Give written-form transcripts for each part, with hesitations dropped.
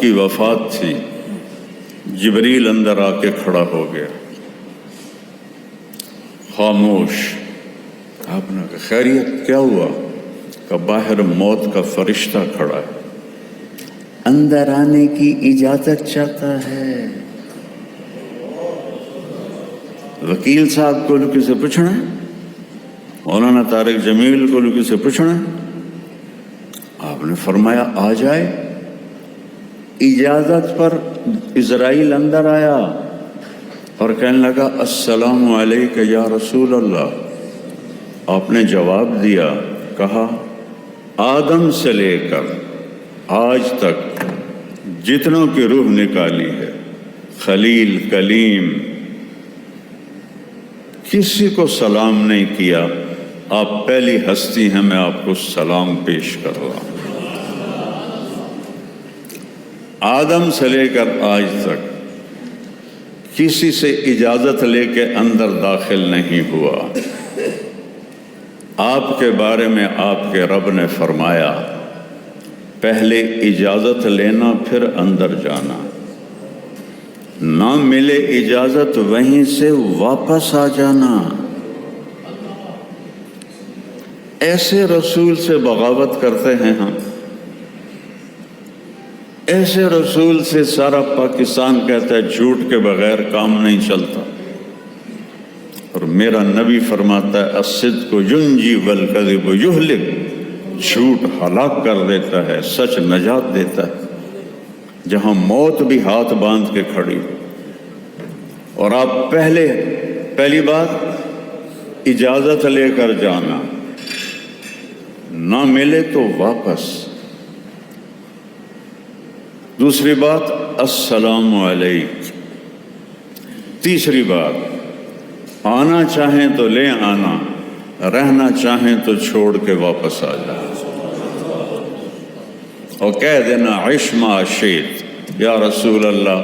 کی وفات تھی، جبریل اندر آ کے کھڑا ہو گیا، خاموش۔ آپ نے کہا خیریت کیا ہوا؟ کہ باہر موت کا فرشتہ کھڑا ہے، اندر آنے کی اجازت چاہتا ہے۔ وکیل صاحب کو کسی سے پوچھنا ہے، مولانا طارق جمیل کو کسی سے پوچھنا ہے؟ آپ نے فرمایا آ جائے۔ اجازت پر اسرائیل اندر آیا اور کہنے لگا السلام علیک یا رسول اللہ۔ آپ نے جواب دیا، کہا آدم سے لے کر آج تک جتنوں کی روح نکالی ہے، خلیل کلیم، کسی کو سلام نہیں کیا، آپ پہلی ہستی ہیں، میں آپ کو سلام پیش کر رہا ہوں۔ آدم سے لے کر آج تک کسی سے اجازت لے کے اندر داخل نہیں ہوا۔ آپ کے بارے میں آپ کے رب نے فرمایا پہلے اجازت لینا پھر اندر جانا، نہ ملے اجازت وہیں سے واپس آ جانا۔ ایسے رسول سے بغاوت کرتے ہیں ہم، ایسے رسول سے سارا پاکستان کہتا ہے جھوٹ کے بغیر کام نہیں چلتا، اور میرا نبی فرماتا ہے الصدق ینجی والکذب یہلک، جھوٹ ہلاک کر دیتا ہے، سچ نجات دیتا ہے۔ جہاں موت بھی ہاتھ باندھ کے کھڑی، اور آپ پہلی بات اجازت لے کر جانا، نہ ملے تو واپس۔ دوسری بات السلام علیکم۔ تیسری بات آنا چاہیں تو لے آنا، رہنا چاہیں تو چھوڑ کے واپس آ جائیں، اور کہہ دینا عش ما شئت، یا رسول اللہ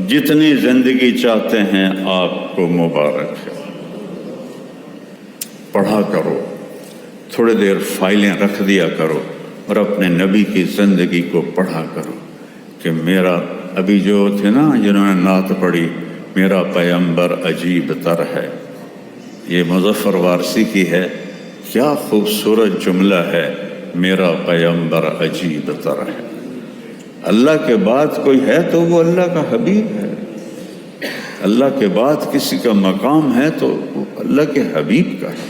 جتنی زندگی چاہتے ہیں آپ کو مبارک ہے۔ پڑھا کرو، تھوڑی دیر فائلیں رکھ دیا کرو اور اپنے نبی کی زندگی کو پڑھا کرو کہ میرا، ابھی جو تھے نا جنہوں نے نعت پڑھی، میرا پیغمبر عجیب تر ہے، یہ مظفر وارثی کی ہے، کیا خوبصورت جملہ ہے، میرا پیغمبر عجیب تر ہے۔ اللہ کے بعد کوئی ہے تو وہ اللہ کا حبیب ہے، اللہ کے بعد کسی کا مقام ہے تو وہ اللہ کے حبیب کا ہے۔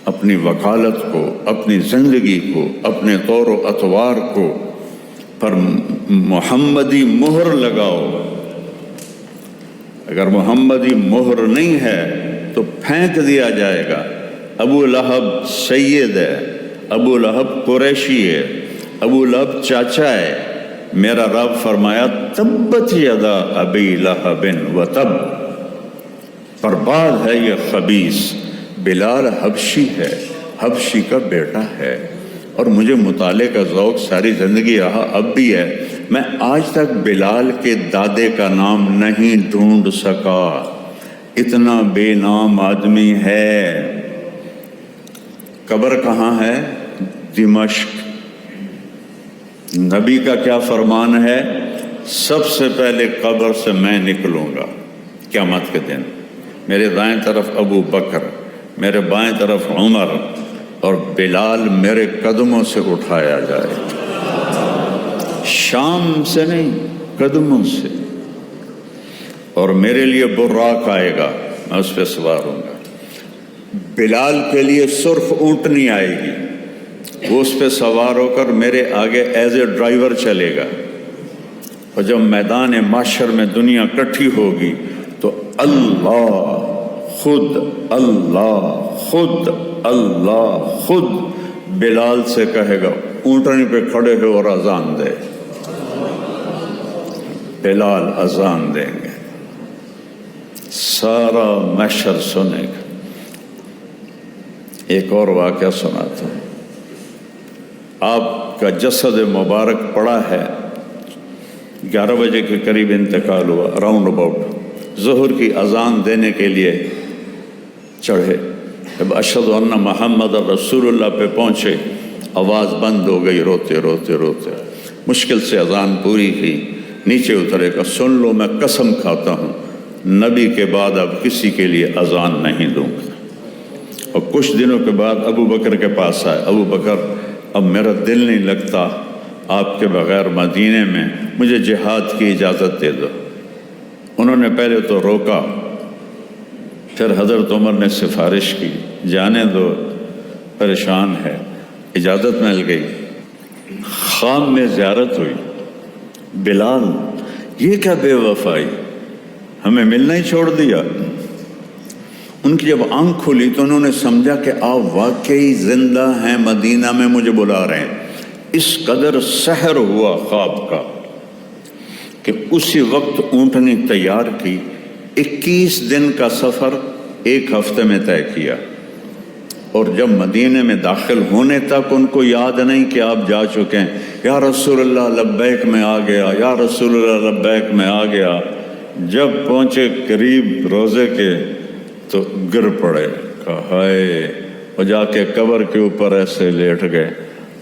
اپنی وکالت کو، اپنی زندگی کو، اپنے طور و اطوار کو پر محمدی مہر لگاؤ۔ اگر محمدی مہر نہیں ہے تو پھینک دیا جائے گا۔ ابو لہب سید ہے، ابو لہب قریشی ہے، ابو لہب چاچا ہے۔ میرا رب فرمایا تبت یدا ابی لہب وتب، برباد ہے یہ خبیث۔ بلال حبشی ہے، حبشی کا بیٹا ہے، اور مجھے مطالعے کا ذوق ساری زندگی رہا، اب بھی ہے۔ میں آج تک بلال کے دادے کا نام نہیں ڈھونڈ سکا، اتنا بے نام آدمی ہے۔ قبر کہاں ہے؟ دمشق۔ نبی کا کیا فرمان ہے؟ سب سے پہلے قبر سے میں نکلوں گا قیامت کے دن، میرے دائیں طرف ابو بکر، میرے بائیں طرف عمر، اور بلال میرے قدموں سے اٹھایا جائے، شام سے نہیں، قدموں سے۔ اور میرے لیے براق آئے گا، میں اس پہ سوار ہوں گا۔ بلال کے لیے سرخ اونٹنی آئے گی، وہ اس پہ سوار ہو کر میرے آگے ایز اے ڈرائیور چلے گا، اور جب میدان محشر میں دنیا کٹھی ہوگی تو اللہ خود، اللہ خود، اللہ خود بلال سے کہے گا اونٹنی پہ کھڑے ہو اور اذان دے۔ بلال اذان دیں گے، سارا محشر سنے گا۔ ایک اور واقعہ سناتا ہوں۔ آپ کا جسد مبارک پڑا ہے، 11 بجے کے قریب انتقال ہوا، راؤنڈ اباؤٹ ظہر کی اذان دینے کے لیے چڑھے، جب اشہد ان محمد رسول اللہ پہ پہنچے، آواز بند ہو گئی، روتے روتے روتے مشکل سے اذان پوری کی، نیچے اترے گا، سن لو میں قسم کھاتا ہوں نبی کے بعد اب کسی کے لیے اذان نہیں دوں گا۔ اور کچھ دنوں کے بعد ابو بکر کے پاس آئے، ابو بکر اب میرا دل نہیں لگتا آپ کے بغیر مدینے میں، مجھے جہاد کی اجازت دے دو۔ انہوں نے پہلے تو روکا، پھر حضرت عمر نے سفارش کی، جانے دو، پریشان ہے، اجازت مل گئی۔ خام میں زیارت ہوئی، بلال یہ کیا بے وفائی، ہمیں ملنا ہی چھوڑ دیا۔ ان کی جب آنکھ کھلی تو انہوں نے سمجھا کہ آپ واقعی زندہ ہیں، مدینہ میں مجھے بلا رہے ہیں۔ اس قدر سحر ہوا خواب کا کہ اسی وقت اونٹنی تیار کی، 21 دن کا سفر 1 ہفتے میں طے کیا، اور جب مدینے میں داخل ہونے تک ان کو یاد نہیں کہ آپ جا چکے ہیں۔ یا رسول اللہ لبیک میں آ گیا، یا رسول اللہ لبیک میں آ گیا۔ جب پہنچے قریب روزے کے تو گر پڑے، کہا ہائے، اور جا کے قبر کے اوپر ایسے لیٹ گئے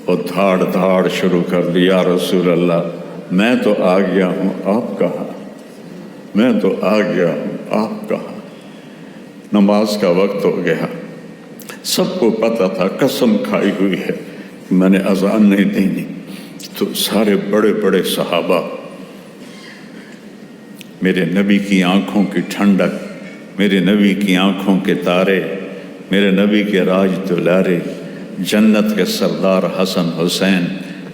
اور دھاڑ دھاڑ شروع کر دی، یا رسول اللہ میں تو آ گیا ہوں، آپ کہاں؟ میں تو آ گیا ہوں، آپ کہاں؟ نماز کا وقت ہو گیا، سب کو پتہ تھا، قسم کھائی ہوئی ہے میں نے اذان نہیں دینی۔ تو سارے بڑے بڑے صحابہ، میرے نبی کی آنکھوں کی ٹھنڈک، میرے نبی کی آنکھوں کے تارے، میرے نبی کے راج دلارے، جنت کے سردار حسن حسین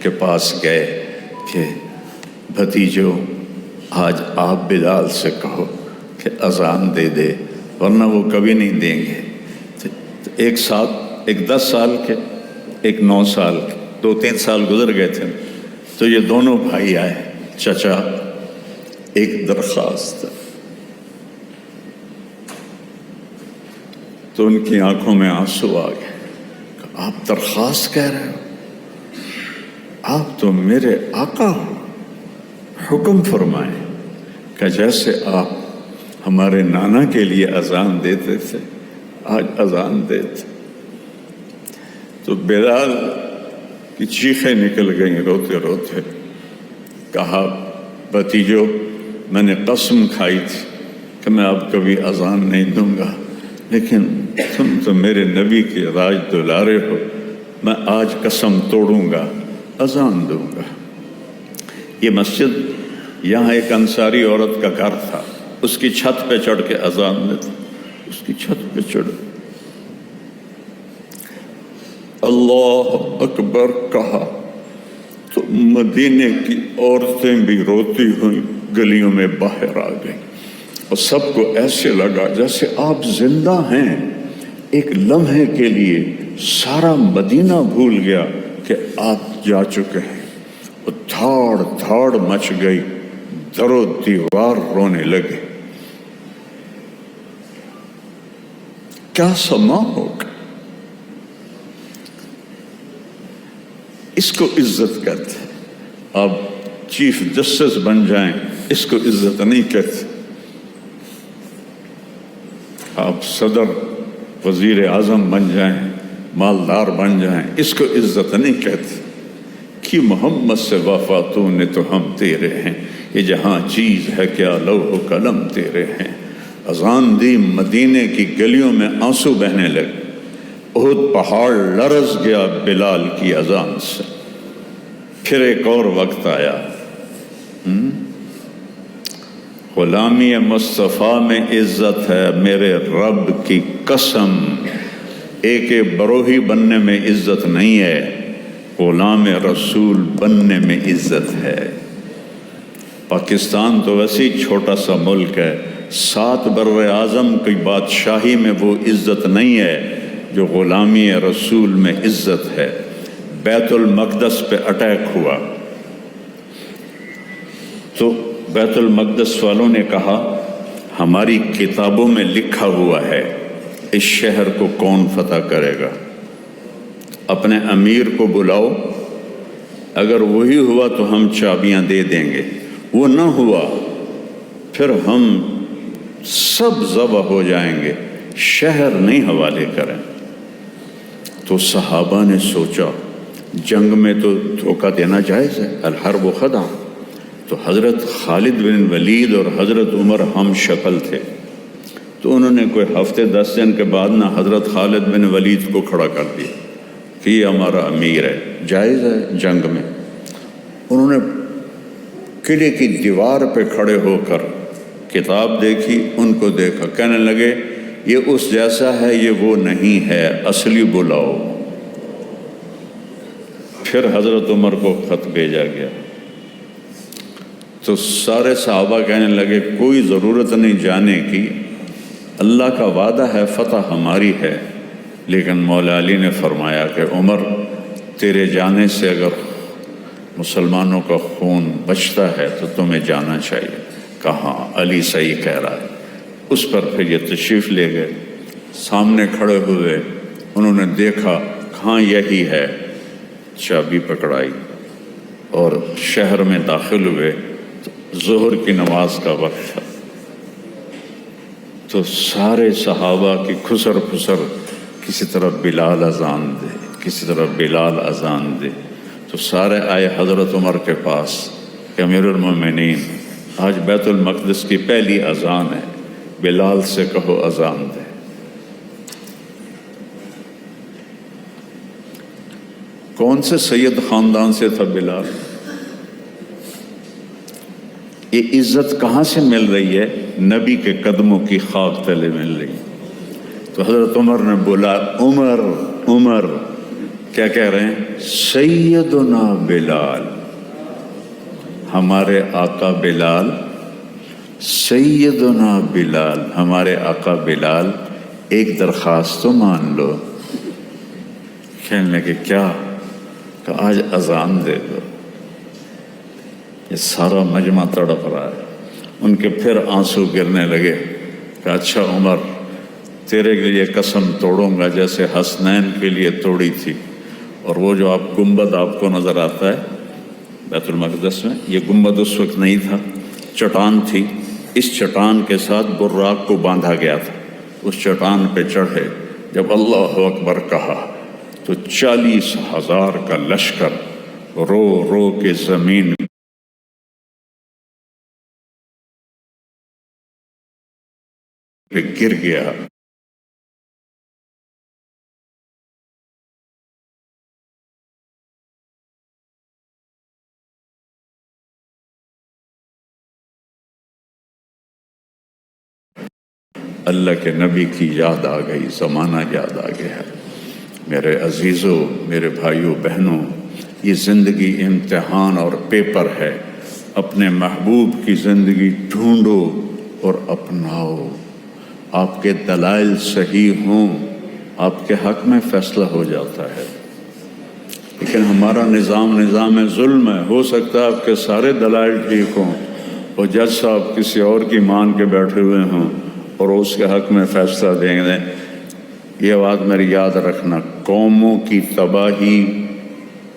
کے پاس گئے کہ بھتیجو آج آپ بلال سے کہو کہ اذان دے دے، ورنہ وہ کبھی نہیں دیں گے۔ ایک ساتھ، ایک 10 سال کے، ایک 9 سال کے، 2-3 سال گزر گئے تھے، تو یہ دونوں بھائی آئے، چچا ایک درخواست، تو ان کی آنکھوں میں آنسو آ گئے۔ آپ درخواست کہہ رہے ہو؟ آپ تو میرے آقا ہو، حکم فرمائیں کہ جیسے آپ ہمارے نانا کے لیے اذان دیتے تھے آج اذان دیتے۔ تو بلال کی چیخیں نکل گئیں روتے روتے، کہا بھتیجو میں نے قسم کھائی تھی کہ میں اب کبھی اذان نہیں دوں گا، لیکن تم تو میرے نبی کے راج دلارے ہو، میں آج قسم توڑوں گا، اذان دوں گا۔ یہ مسجد، یہاں ایک انصاری عورت کا گھر تھا، اس کی چھت پہ چڑھ کے اذان دیتے، اس کی چھت پہ چڑھ اللہ اکبر کہا تو مدینے کی عورتیں بھی روتی ہوئی گلیوں میں باہر آ گئیں، اور سب کو ایسے لگا جیسے آپ زندہ ہیں۔ ایک لمحے کے لیے سارا مدینہ بھول گیا کہ آپ جا چکے ہیں، اور دھاڑ دھاڑ مچ گئی، در و دیوار رونے لگے۔ کیا سما ہوگا؟ اس کو عزت کہتے ہیں۔ آپ چیف جسٹس بن جائیں، اس کو عزت نہیں کہتے۔ آپ صدر، وزیر اعظم بن جائیں، مالدار بن جائیں، اس کو عزت نہیں کہتے۔ کہ محمد سے وفاتوں نے تو ہم تیرے ہیں، یہ جہاں چیز ہے کیا لوح و قلم تیرے ہیں۔ اذان دی، مدینے کی گلیوں میں آنسو بہنے لگے، احد پہاڑ لرز گیا بلال کی اذان سے۔ پھر ایک اور وقت آیا، غلامی مصطفیٰ میں عزت ہے، میرے رب کی قسم، ایک بروہی بننے میں عزت نہیں ہے، غلام رسول بننے میں عزت ہے۔ پاکستان تو ویسے چھوٹا سا ملک ہے، 7 بر اعظم کی بادشاہی میں وہ عزت نہیں ہے جو غلامی رسول میں عزت ہے۔ بیت المقدس پہ اٹیک ہوا تو بیت المقدس والوں نے کہا ہماری کتابوں میں لکھا ہوا ہے اس شہر کو کون فتح کرے گا، اپنے امیر کو بلاؤ، اگر وہی ہوا تو ہم چابیاں دے دیں گے، وہ نہ ہوا پھر ہم سب ذبح ہو جائیں گے، شہر نہیں حوالے کریں۔ تو صحابہ نے سوچا جنگ میں تو دھوکہ دینا جائز ہے، الحرب خدع۔ تو حضرت خالد بن ولید اور حضرت عمر ہم شکل تھے، تو انہوں نے کوئی ہفتے 10 دن کے بعد نہ حضرت خالد بن ولید کو کھڑا کر دیا کہ یہ ہمارا امیر ہے، جائز ہے جنگ میں۔ انہوں نے قلعے کی دیوار پہ کھڑے ہو کر کتاب دیکھی، ان کو دیکھا، کہنے لگے یہ اس جیسا ہے، یہ وہ نہیں ہے، اصلی بلاؤ۔ پھر حضرت عمر کو خط بھیجا گیا، تو سارے صحابہ کہنے لگے کوئی ضرورت نہیں جانے کی، اللہ کا وعدہ ہے فتح ہماری ہے۔ لیکن مولا علی نے فرمایا کہ عمر تیرے جانے سے اگر مسلمانوں کا خون بچتا ہے تو تمہیں جانا چاہیے۔ کہا علی صحیح کہہ رہا ہے۔ اس پر پھر یہ تشریف لے گئے، سامنے کھڑے ہوئے، انہوں نے دیکھا کہاں یہی ہے، چابی پکڑائی اور شہر میں داخل ہوئے۔ ظہر کی نماز کا وقت تھا، تو سارے صحابہ کی خسر پھسر، کسی طرف بلال اذان دے، کسی طرف بلال اذان دے، تو سارے آئے حضرت عمر کے پاس کہ امیر المومنین آج بیت المقدس کی پہلی اذان ہے، بلال سے کہو اذان دے۔ کون سے سید خاندان سے تھا بلال؟ یہ عزت کہاں سے مل رہی ہے؟ نبی کے قدموں کی خاک تلے مل رہی۔ تو حضرت عمر نے بولا عمر عمر، کیا کہہ رہے ہیں؟ سیدنا بلال، ہمارے آقا بلال، سیدنا بلال، ہمارے آقا بلال، ایک درخواست تو مان لو۔ کہنے لگے کیا؟ کہ آج اذان دے دو۔ یہ سارا مجمع تڑپ رہا ہے، ان کے پھر آنسو گرنے لگے کہ اچھا عمر، تیرے لیے قسم توڑوں گا جیسے حسنین کے لیے توڑی تھی۔ اور وہ جو آپ گنبد آپ کو نظر آتا ہے بیت المقدس میں، یہ گنبد اس وقت نہیں تھا، چٹان تھی، اس چٹان کے ساتھ براق کو باندھا گیا تھا۔ اس چٹان پہ چڑھے، جب اللہ اکبر کہا تو 40,000 کا لشکر رو رو کے زمین پہ گر گیا۔ اللہ کے نبی کی یاد آ گئی، زمانہ یاد آ گیا۔ میرے عزیزوں، میرے بھائیوں بہنوں، یہ زندگی امتحان اور پیپر ہے۔ اپنے محبوب کی زندگی ڈھونڈو اور اپناؤ۔ آپ کے دلائل صحیح ہوں، آپ کے حق میں فیصلہ ہو جاتا ہے۔ لیکن ہمارا نظام ظلم ہے۔ ہو سکتا ہے آپ کے سارے دلائل ٹھیک ہوں اور جج صاحب کسی اور کی مان کے بیٹھے ہوئے ہوں اور اس کے حق میں فیصلہ دیں گے۔ یہ بات میری یاد رکھنا، قوموں کی تباہی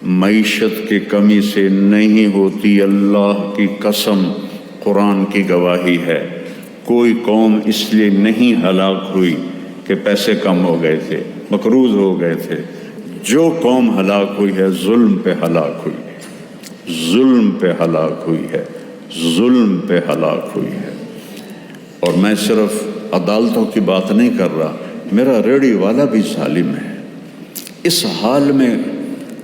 معیشت کی کمی سے نہیں ہوتی، اللہ کی قسم، قرآن کی گواہی ہے۔ کوئی قوم اس لیے نہیں ہلاک ہوئی کہ پیسے کم ہو گئے تھے، مقروض ہو گئے تھے۔ جو قوم ہلاک ہوئی ہے ظلم پہ ہلاک ہوئی ہے، ظلم پہ ہلاک ہوئی ہے، ظلم پہ ہلاک ہوئی ہے۔ اور میں صرف عدالتوں کی بات نہیں کر رہا، میرا ریڑھی والا بھی ظالم ہے۔ اس حال میں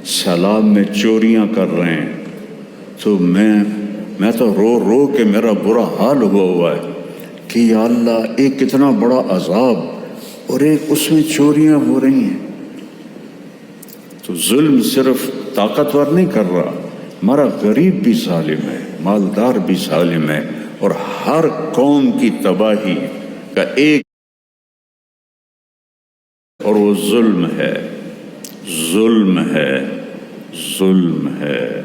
سیلاب میں چوریاں کر رہے ہیں، تو میں تو رو رو کے میرا برا حال ہوا ہے کہ یا اللہ، ایک اتنا بڑا عذاب اور ایک اس میں چوریاں ہو رہی ہیں۔ تو ظلم صرف طاقتور نہیں کر رہا، ہمارا غریب بھی ظالم ہے، مالدار بھی ظالم ہے، اور ہر قوم کی تباہی کا ایک، اور وہ ظلم ہے، ظلم ہے، ظلم ہے۔